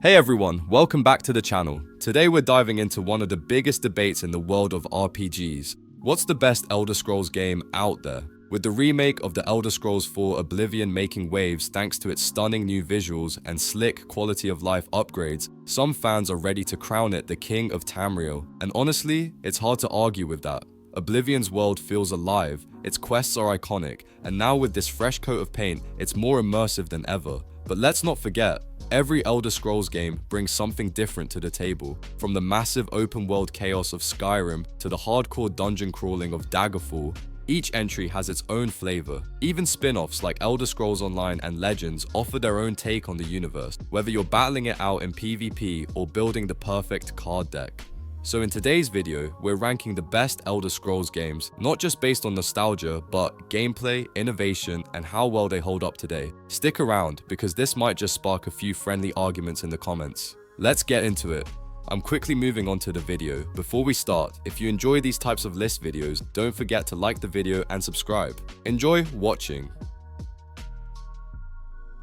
Hey everyone, welcome back to the channel. Today we're diving into one of the biggest debates in the world of RPGs. What's the best Elder Scrolls game out there? With the remake of the Elder Scrolls 4 Oblivion making waves thanks to its stunning new visuals and slick quality of life upgrades, some fans are ready to crown it the king of Tamriel. And honestly, it's hard to argue with that. Oblivion's world feels alive, its quests are iconic, and now with this fresh coat of paint, it's more immersive than ever. But let's not forget, every Elder Scrolls game brings something different to the table, from the massive open-world chaos of Skyrim to the hardcore dungeon crawling of Daggerfall. Each entry has its own flavor. Even spin-offs like Elder Scrolls Online and Legends offer their own take on the universe, whether you're battling it out in PvP or building the perfect card deck. So in today's video, we're ranking the best Elder Scrolls games, not just based on nostalgia, but gameplay, innovation, and how well they hold up today. Stick around, because this might just spark a few friendly arguments in the comments. Let's get into it. I'm quickly moving on to the video. Before we start, if you enjoy these types of list videos, don't forget to like the video and subscribe. Enjoy watching.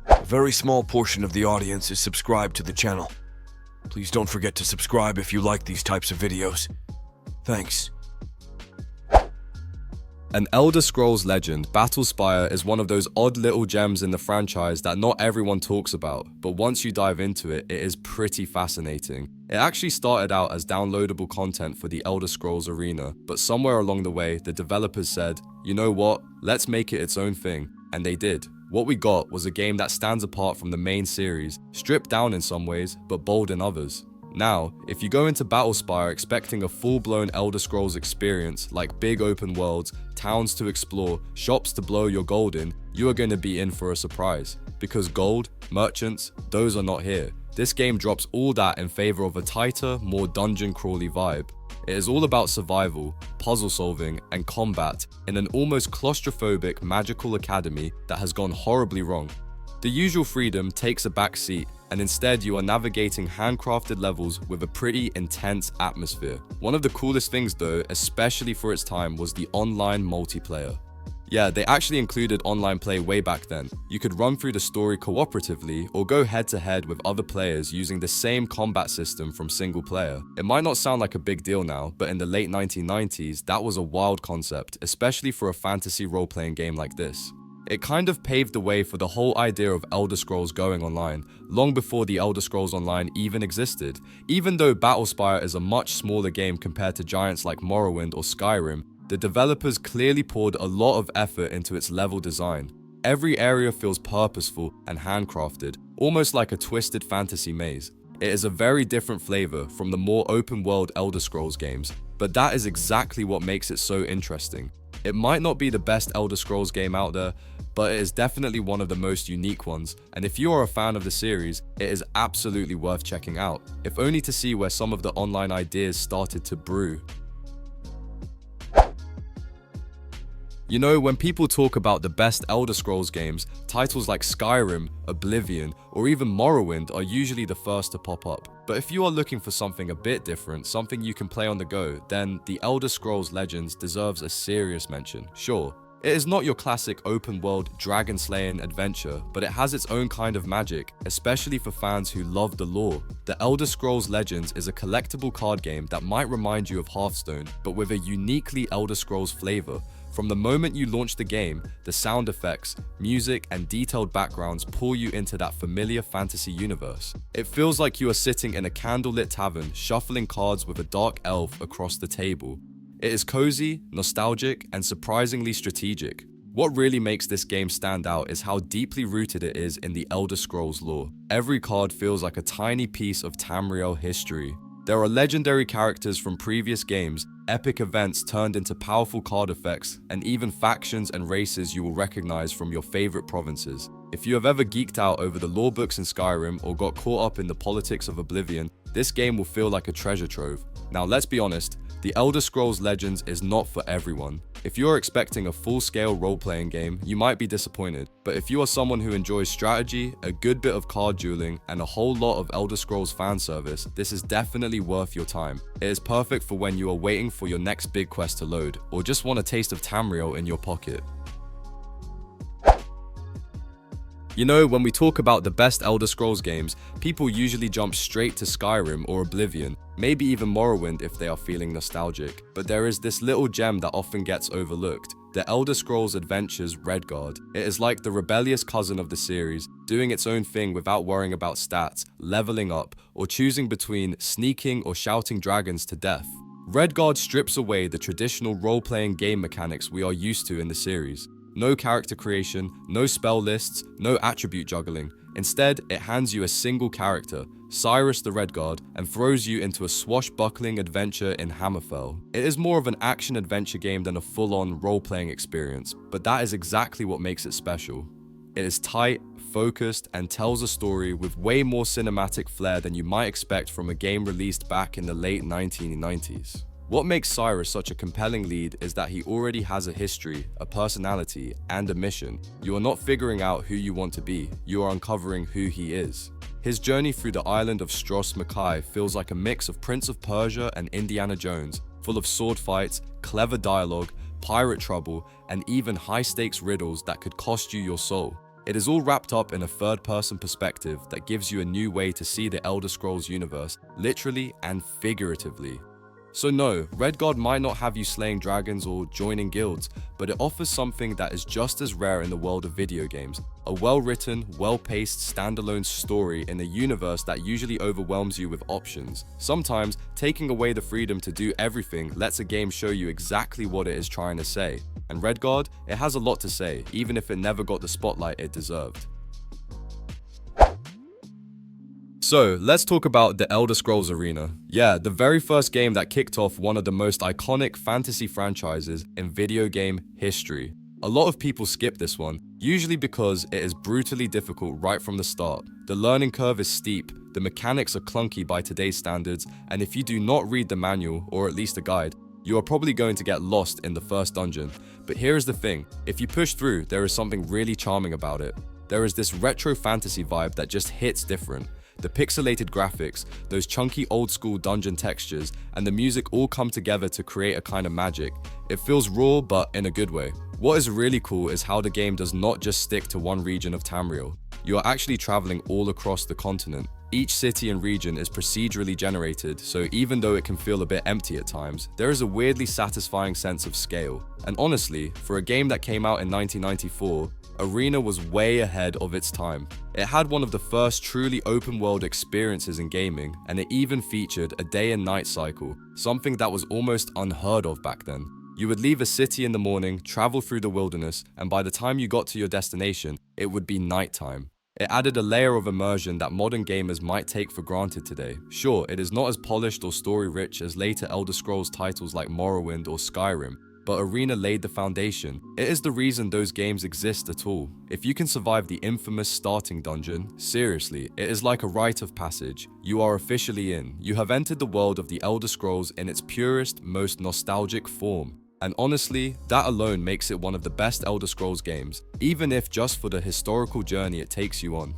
A very small portion of the audience is subscribed to the channel. Please don't forget to subscribe if you like these types of videos. Thanks. An Elder Scrolls legend, Battlespire is one of those odd little gems in the franchise that not everyone talks about, but once you dive into it, it is pretty fascinating. It actually started out as downloadable content for the Elder Scrolls Arena, but somewhere along the way, the developers said, you know what, let's make it its own thing, and they did. What we got was a game that stands apart from the main series, stripped down in some ways, but bold in others. Now, if you go into Battlespire expecting a full-blown Elder Scrolls experience like big open worlds, towns to explore, shops to blow your gold in, you are going to be in for a surprise. Because gold, merchants, those are not here. This game drops all that in favor of a tighter, more dungeon crawly vibe. It is all about survival, puzzle solving, and combat in an almost claustrophobic magical academy that has gone horribly wrong. The usual freedom takes a back seat, and instead you are navigating handcrafted levels with a pretty intense atmosphere. One of the coolest things though, especially for its time, was the online multiplayer. Yeah, they actually included online play way back then. You could run through the story cooperatively or go head to head with other players using the same combat system from single player. It might not sound like a big deal now, but in the late 1990s, that was a wild concept, especially for a fantasy role-playing game like this. It kind of paved the way for the whole idea of Elder Scrolls going online, long before the Elder Scrolls Online even existed. Even though Battlespire is a much smaller game compared to giants like Morrowind or Skyrim, the developers clearly poured a lot of effort into its level design. Every area feels purposeful and handcrafted, almost like a twisted fantasy maze. It is a very different flavor from the more open-world Elder Scrolls games, but that is exactly what makes it so interesting. It might not be the best Elder Scrolls game out there, but it is definitely one of the most unique ones, and if you are a fan of the series, it is absolutely worth checking out, if only to see where some of the online ideas started to brew. You know, when people talk about the best Elder Scrolls games, titles like Skyrim, Oblivion, or even Morrowind are usually the first to pop up. But if you are looking for something a bit different, something you can play on the go, then the Elder Scrolls Legends deserves a serious mention. Sure, it is not your classic open-world dragon-slaying adventure, but it has its own kind of magic, especially for fans who love the lore. The Elder Scrolls Legends is a collectible card game that might remind you of Hearthstone, but with a uniquely Elder Scrolls flavor. From the moment you launch the game, the sound effects, music, and detailed backgrounds pull you into that familiar fantasy universe. It feels like you are sitting in a candlelit tavern, shuffling cards with a dark elf across the table. It is cozy, nostalgic, and surprisingly strategic. What really makes this game stand out is how deeply rooted it is in the Elder Scrolls lore. Every card feels like a tiny piece of Tamriel history. There are legendary characters from previous games, epic events turned into powerful card effects, and even factions and races you will recognize from your favorite provinces. If you have ever geeked out over the lore books in Skyrim or got caught up in the politics of Oblivion, this game will feel like a treasure trove. Now let's be honest, the Elder Scrolls Legends is not for everyone. If you are expecting a full-scale role-playing game, you might be disappointed. But if you are someone who enjoys strategy, a good bit of card dueling, and a whole lot of Elder Scrolls fan service, this is definitely worth your time. It is perfect for when you are waiting for your next big quest to load, or just want a taste of Tamriel in your pocket. You know, when we talk about the best Elder Scrolls games, people usually jump straight to Skyrim or Oblivion, maybe even Morrowind if they are feeling nostalgic. But there is this little gem that often gets overlooked, the Elder Scrolls Adventures Redguard. It is like the rebellious cousin of the series, doing its own thing without worrying about stats, leveling up, or choosing between sneaking or shouting dragons to death. Redguard strips away the traditional role-playing game mechanics we are used to in the series. No character creation, no spell lists, no attribute juggling. Instead, it hands you a single character, Cyrus the Redguard, and throws you into a swashbuckling adventure in Hammerfell. It is more of an action-adventure game than a full-on role-playing experience, but that is exactly what makes it special. It is tight, focused, and tells a story with way more cinematic flair than you might expect from a game released back in the late 1990s. What makes Cyrus such a compelling lead is that he already has a history, a personality, and a mission. You are not figuring out who you want to be, you are uncovering who he is. His journey through the island of Stros Mackay feels like a mix of Prince of Persia and Indiana Jones, full of sword fights, clever dialogue, pirate trouble, and even high-stakes riddles that could cost you your soul. It is all wrapped up in a third-person perspective that gives you a new way to see the Elder Scrolls universe, literally and figuratively. So no, Redguard might not have you slaying dragons or joining guilds, but it offers something that is just as rare in the world of video games. A well-written, well-paced standalone story in a universe that usually overwhelms you with options. Sometimes, taking away the freedom to do everything lets a game show you exactly what it is trying to say. And Redguard, it has a lot to say, even if it never got the spotlight it deserved. So, let's talk about the Elder Scrolls Arena. Yeah, the very first game that kicked off one of the most iconic fantasy franchises in video game history. A lot of people skip this one, usually because it is brutally difficult right from the start. The learning curve is steep, the mechanics are clunky by today's standards, and if you do not read the manual, or at least a guide, you are probably going to get lost in the first dungeon. But here is the thing, if you push through, there is something really charming about it. There is this retro fantasy vibe that just hits different. The pixelated graphics, those chunky old school dungeon textures, and the music all come together to create a kind of magic. It feels raw, but in a good way. What is really cool is how the game does not just stick to one region of Tamriel. You are actually traveling all across the continent. Each city and region is procedurally generated, so even though it can feel a bit empty at times, there is a weirdly satisfying sense of scale. And honestly, for a game that came out in 1994, Arena was way ahead of its time. It had one of the first truly open-world experiences in gaming, and it even featured a day and night cycle, something that was almost unheard of back then. You would leave a city in the morning, travel through the wilderness, and by the time you got to your destination, it would be nighttime. It added a layer of immersion that modern gamers might take for granted today. Sure, it is not as polished or story-rich as later Elder Scrolls titles like Morrowind or Skyrim, but Arena laid the foundation. It is the reason those games exist at all. If you can survive the infamous starting dungeon, seriously, it is like a rite of passage. You are officially in. You have entered the world of the Elder Scrolls in its purest, most nostalgic form. And honestly, that alone makes it one of the best Elder Scrolls games, even if just for the historical journey it takes you on.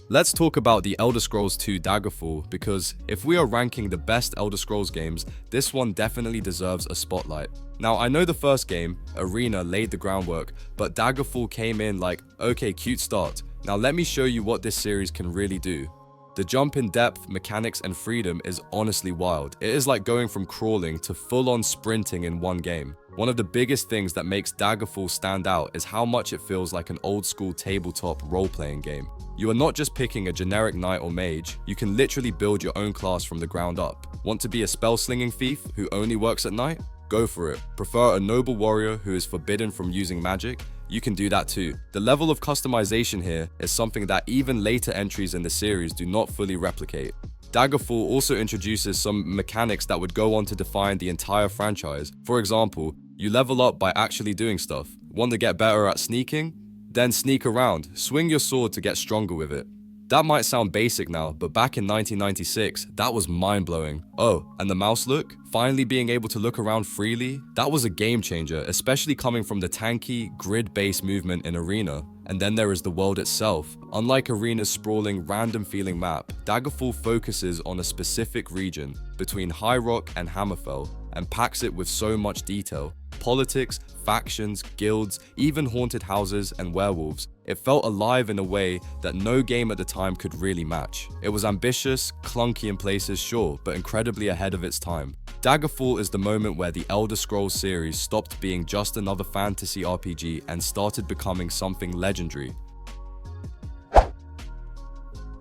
Let's talk about the Elder Scrolls 2 Daggerfall, because if we are ranking the best Elder Scrolls games, this one definitely deserves a spotlight. Now, I know the first game, Arena, laid the groundwork, but Daggerfall came in like, okay, cute start. Now let me show you what this series can really do. The jump in depth, mechanics, and freedom is honestly wild. It is like going from crawling to full-on sprinting in one game. One of the biggest things that makes Daggerfall stand out is how much it feels like an old-school tabletop role-playing game. You are not just picking a generic knight or mage, you can literally build your own class from the ground up. Want to be a spell-slinging thief who only works at night? Go for it. Prefer a noble warrior who is forbidden from using magic? You can do that too. The level of customization here is something that even later entries in the series do not fully replicate. Daggerfall also introduces some mechanics that would go on to define the entire franchise. For example, you level up by actually doing stuff. Want to get better at sneaking? Then sneak around, swing your sword to get stronger with it. That might sound basic now, but back in 1996, that was mind-blowing. Oh, and the mouse look? Finally being able to look around freely? That was a game changer, especially coming from the tanky, grid-based movement in Arena. And then there is the world itself. Unlike Arena's sprawling, random-feeling map, Daggerfall focuses on a specific region between High Rock and Hammerfell, and packs it with so much detail. politics, factions, guilds, even haunted houses and werewolves. It felt alive in a way that no game at the time could really match. It was ambitious, clunky in places, sure, but incredibly ahead of its time. Daggerfall is the moment where the Elder Scrolls series stopped being just another fantasy RPG and started becoming something legendary.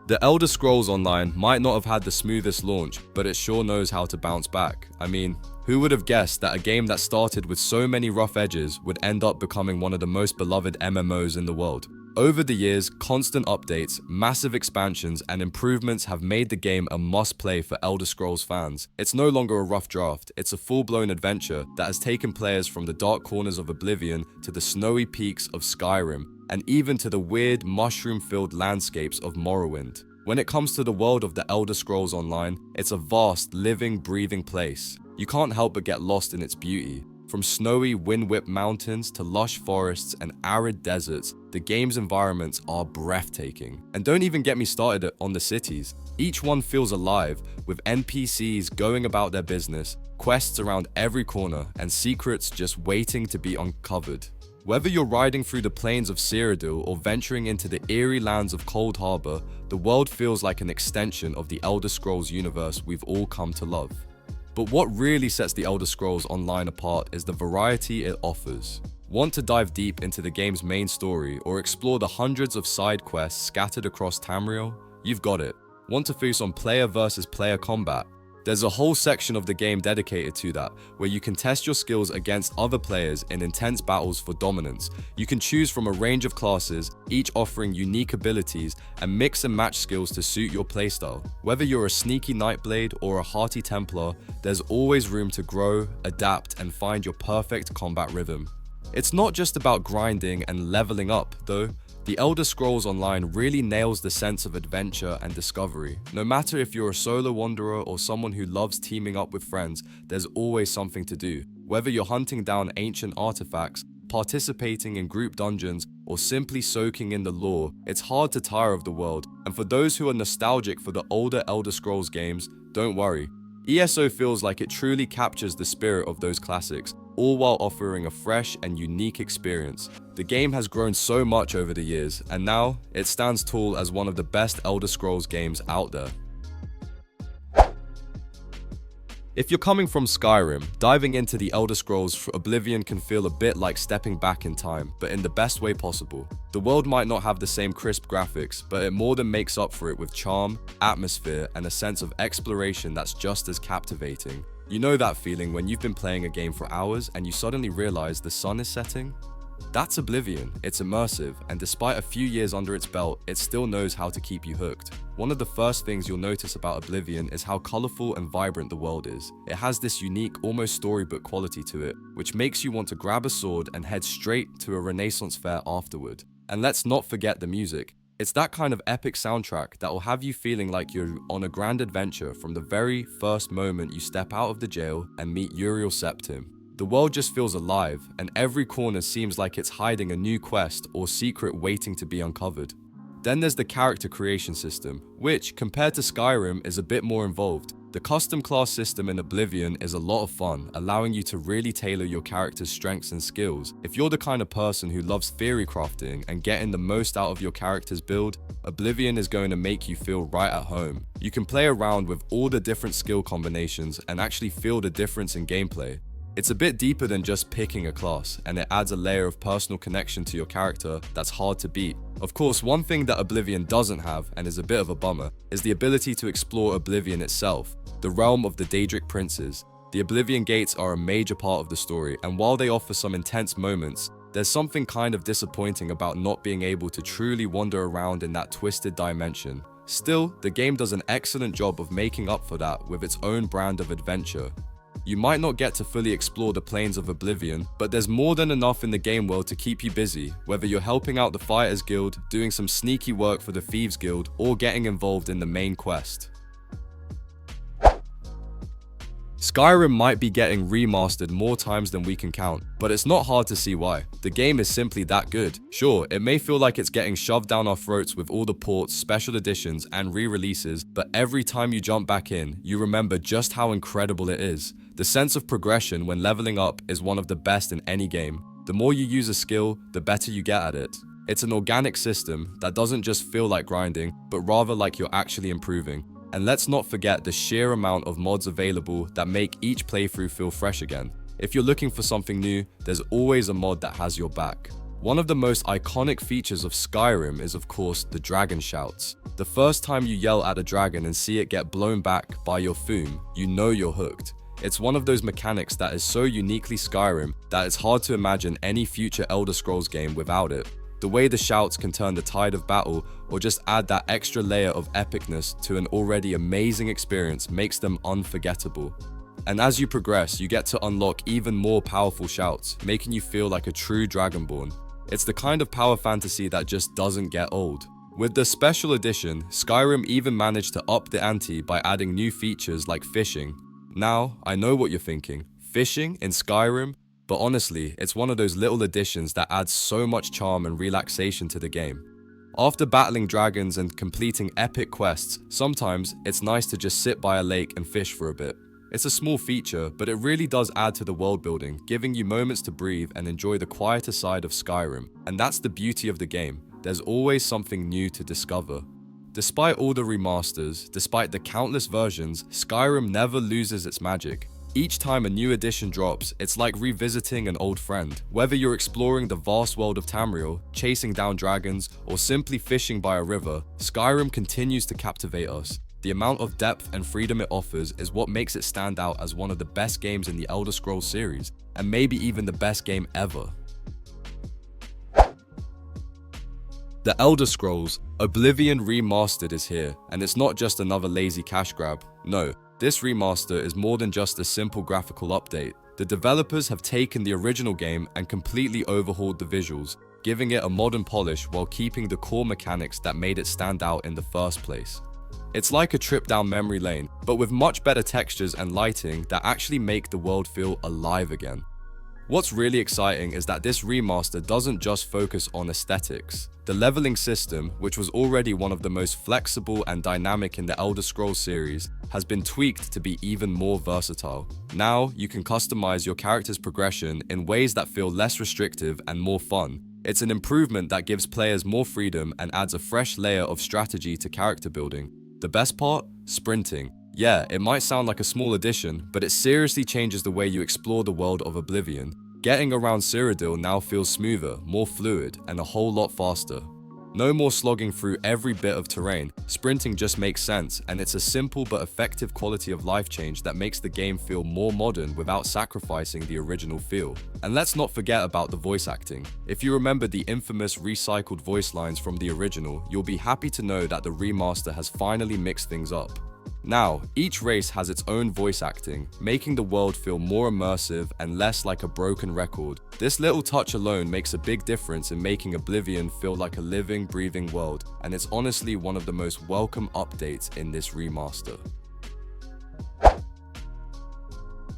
The Elder Scrolls Online might not have had the smoothest launch, but it sure knows how to bounce back. I mean, who would have guessed that a game that started with so many rough edges would end up becoming one of the most beloved MMOs in the world? Over the years, constant updates, massive expansions, and improvements have made the game a must-play for Elder Scrolls fans. It's no longer a rough draft, it's a full-blown adventure that has taken players from the dark corners of Oblivion to the snowy peaks of Skyrim, and even to the weird, mushroom-filled landscapes of Morrowind. When it comes to the world of the Elder Scrolls Online, it's a vast, living, breathing place. You can't help but get lost in its beauty. From snowy, wind-whipped mountains to lush forests and arid deserts, the game's environments are breathtaking. And don't even get me started on the cities. Each one feels alive, with NPCs going about their business, quests around every corner, and secrets just waiting to be uncovered. Whether you're riding through the plains of Cyrodiil or venturing into the eerie lands of Cold Harbor, the world feels like an extension of the Elder Scrolls universe we've all come to love. But what really sets the Elder Scrolls Online apart is the variety it offers. Want to dive deep into the game's main story or explore the hundreds of side quests scattered across Tamriel? You've got it. Want to focus on player versus player combat? There's a whole section of the game dedicated to that, where you can test your skills against other players in intense battles for dominance. You can choose from a range of classes, each offering unique abilities, and mix and match skills to suit your playstyle. Whether you're a sneaky Nightblade or a hearty Templar, there's always room to grow, adapt, and find your perfect combat rhythm. It's not just about grinding and leveling up, though. The Elder Scrolls Online really nails the sense of adventure and discovery. No matter if you're a solo wanderer or someone who loves teaming up with friends, there's always something to do. Whether you're hunting down ancient artifacts, participating in group dungeons, or simply soaking in the lore, it's hard to tire of the world. And for those who are nostalgic for the older Elder Scrolls games, don't worry. ESO feels like it truly captures the spirit of those classics, all while offering a fresh and unique experience. The game has grown so much over the years, and now it stands tall as one of the best Elder Scrolls games out there. If you're coming from Skyrim, diving into the Elder Scrolls Oblivion can feel a bit like stepping back in time, but in the best way possible. The world might not have the same crisp graphics, but it more than makes up for it with charm, atmosphere, and a sense of exploration that's just as captivating. You know that feeling when you've been playing a game for hours and you suddenly realize the sun is setting? That's Oblivion. It's immersive, and despite a few years under its belt, it still knows how to keep you hooked. One of the first things you'll notice about Oblivion is how colorful and vibrant the world is. It has this unique, almost storybook quality to it, which makes you want to grab a sword and head straight to a Renaissance fair afterward. And let's not forget the music. It's that kind of epic soundtrack that will have you feeling like you're on a grand adventure from the very first moment you step out of the jail and meet Uriel Septim. The world just feels alive, and every corner seems like it's hiding a new quest or secret waiting to be uncovered. Then there's the character creation system, which, compared to Skyrim, is a bit more involved. The custom class system in Oblivion is a lot of fun, allowing you to really tailor your character's strengths and skills. If you're the kind of person who loves theory crafting and getting the most out of your character's build, Oblivion is going to make you feel right at home. You can play around with all the different skill combinations and actually feel the difference in gameplay. It's a bit deeper than just picking a class, and it adds a layer of personal connection to your character that's hard to beat. Of course, one thing that Oblivion doesn't have, and is a bit of a bummer, is the ability to explore Oblivion itself, the realm of the Daedric princes. The Oblivion Gates are a major part of the story, and while they offer some intense moments, there's something kind of disappointing about not being able to truly wander around in that twisted dimension. Still, the game does an excellent job of making up for that with its own brand of adventure. You might not get to fully explore the plains of Oblivion, but there's more than enough in the game world to keep you busy, whether you're helping out the Fighters Guild, doing some sneaky work for the Thieves Guild, or getting involved in the main quest. Skyrim might be getting remastered more times than we can count, but it's not hard to see why. The game is simply that good. Sure, it may feel like it's getting shoved down our throats with all the ports, special editions, and re-releases, but every time you jump back in, you remember just how incredible it is. The sense of progression when leveling up is one of the best in any game. The more you use a skill, the better you get at it. It's an organic system that doesn't just feel like grinding, but rather like you're actually improving. And let's not forget the sheer amount of mods available that make each playthrough feel fresh again. If you're looking for something new, there's always a mod that has your back. One of the most iconic features of Skyrim is of course the dragon shouts. The first time you yell at a dragon and see it get blown back by your Thuum, you know you're hooked. It's one of those mechanics that is so uniquely Skyrim that it's hard to imagine any future Elder Scrolls game without it. The way the shouts can turn the tide of battle or just add that extra layer of epicness to an already amazing experience makes them unforgettable. And as you progress, you get to unlock even more powerful shouts, making you feel like a true Dragonborn. It's the kind of power fantasy that just doesn't get old. With the special edition, Skyrim even managed to up the ante by adding new features like fishing. Now, I know what you're thinking, fishing in Skyrim? But honestly, it's one of those little additions that adds so much charm and relaxation to the game. After battling dragons and completing epic quests, sometimes it's nice to just sit by a lake and fish for a bit. It's a small feature, but it really does add to the world building, giving you moments to breathe and enjoy the quieter side of Skyrim. And that's the beauty of the game, there's always something new to discover. Despite all the remasters, despite the countless versions, Skyrim never loses its magic. Each time a new edition drops, it's like revisiting an old friend. Whether you're exploring the vast world of Tamriel, chasing down dragons, or simply fishing by a river, Skyrim continues to captivate us. The amount of depth and freedom it offers is what makes it stand out as one of the best games in the Elder Scrolls series, and maybe even the best game ever. The Elder Scrolls Oblivion Remastered is here, and it's not just another lazy cash grab. No, this remaster is more than just a simple graphical update. The developers have taken the original game and completely overhauled the visuals, giving it a modern polish while keeping the core mechanics that made it stand out in the first place. It's like a trip down memory lane, but with much better textures and lighting that actually make the world feel alive again. What's really exciting is that this remaster doesn't just focus on aesthetics. The leveling system, which was already one of the most flexible and dynamic in the Elder Scrolls series, has been tweaked to be even more versatile. Now, you can customize your character's progression in ways that feel less restrictive and more fun. It's an improvement that gives players more freedom and adds a fresh layer of strategy to character building. The best part? Sprinting. Yeah, it might sound like a small addition, but it seriously changes the way you explore the world of Oblivion. Getting around Cyrodiil now feels smoother, more fluid, and a whole lot faster. No more slogging through every bit of terrain, sprinting just makes sense, and it's a simple but effective quality of life change that makes the game feel more modern without sacrificing the original feel. And let's not forget about the voice acting. If you remember the infamous recycled voice lines from the original, you'll be happy to know that the remaster has finally mixed things up. Now, each race has its own voice acting, making the world feel more immersive and less like a broken record. This little touch alone makes a big difference in making Oblivion feel like a living, breathing world, and it's honestly one of the most welcome updates in this remaster.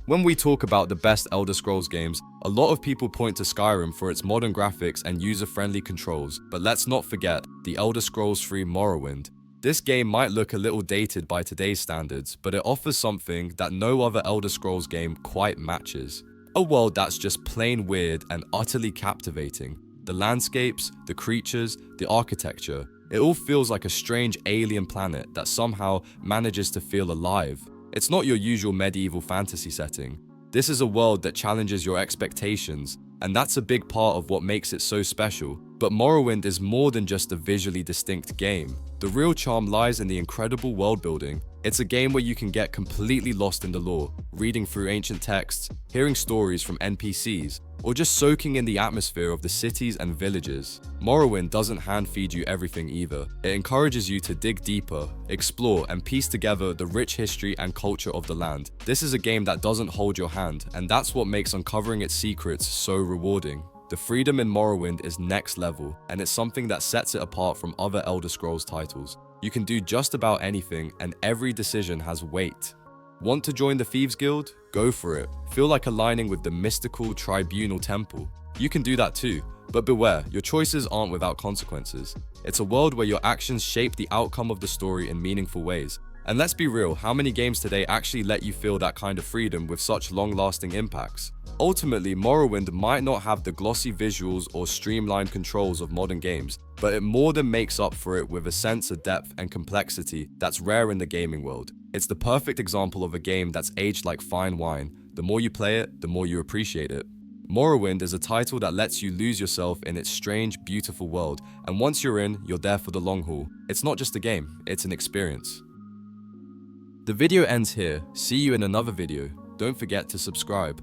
When we talk about the best Elder Scrolls games, a lot of people point to Skyrim for its modern graphics and user-friendly controls, but let's not forget the Elder Scrolls 3 Morrowind. This game might look a little dated by today's standards, but it offers something that no other Elder Scrolls game quite matches. A world that's just plain weird and utterly captivating. The landscapes, the creatures, the architecture, it all feels like a strange alien planet that somehow manages to feel alive. It's not your usual medieval fantasy setting. This is a world that challenges your expectations, and that's a big part of what makes it so special. But Morrowind is more than just a visually distinct game. The real charm lies in the incredible world building. It's a game where you can get completely lost in the lore, reading through ancient texts, hearing stories from NPCs, or just soaking in the atmosphere of the cities and villages. Morrowind doesn't hand-feed you everything either. It encourages you to dig deeper, explore, and piece together the rich history and culture of the land. This is a game that doesn't hold your hand, and that's what makes uncovering its secrets so rewarding. The freedom in Morrowind is next level, and it's something that sets it apart from other Elder Scrolls titles. You can do just about anything, and every decision has weight. Want to join the Thieves Guild? Go for it. Feel like aligning with the mystical Tribunal Temple? You can do that too, but beware, your choices aren't without consequences. It's a world where your actions shape the outcome of the story in meaningful ways. And let's be real, how many games today actually let you feel that kind of freedom with such long-lasting impacts? Ultimately, Morrowind might not have the glossy visuals or streamlined controls of modern games, but it more than makes up for it with a sense of depth and complexity that's rare in the gaming world. It's the perfect example of a game that's aged like fine wine. The more you play it, the more you appreciate it. Morrowind is a title that lets you lose yourself in its strange, beautiful world, and once you're in, you're there for the long haul. It's not just a game, it's an experience. The video ends here. See you in another video. Don't forget to subscribe.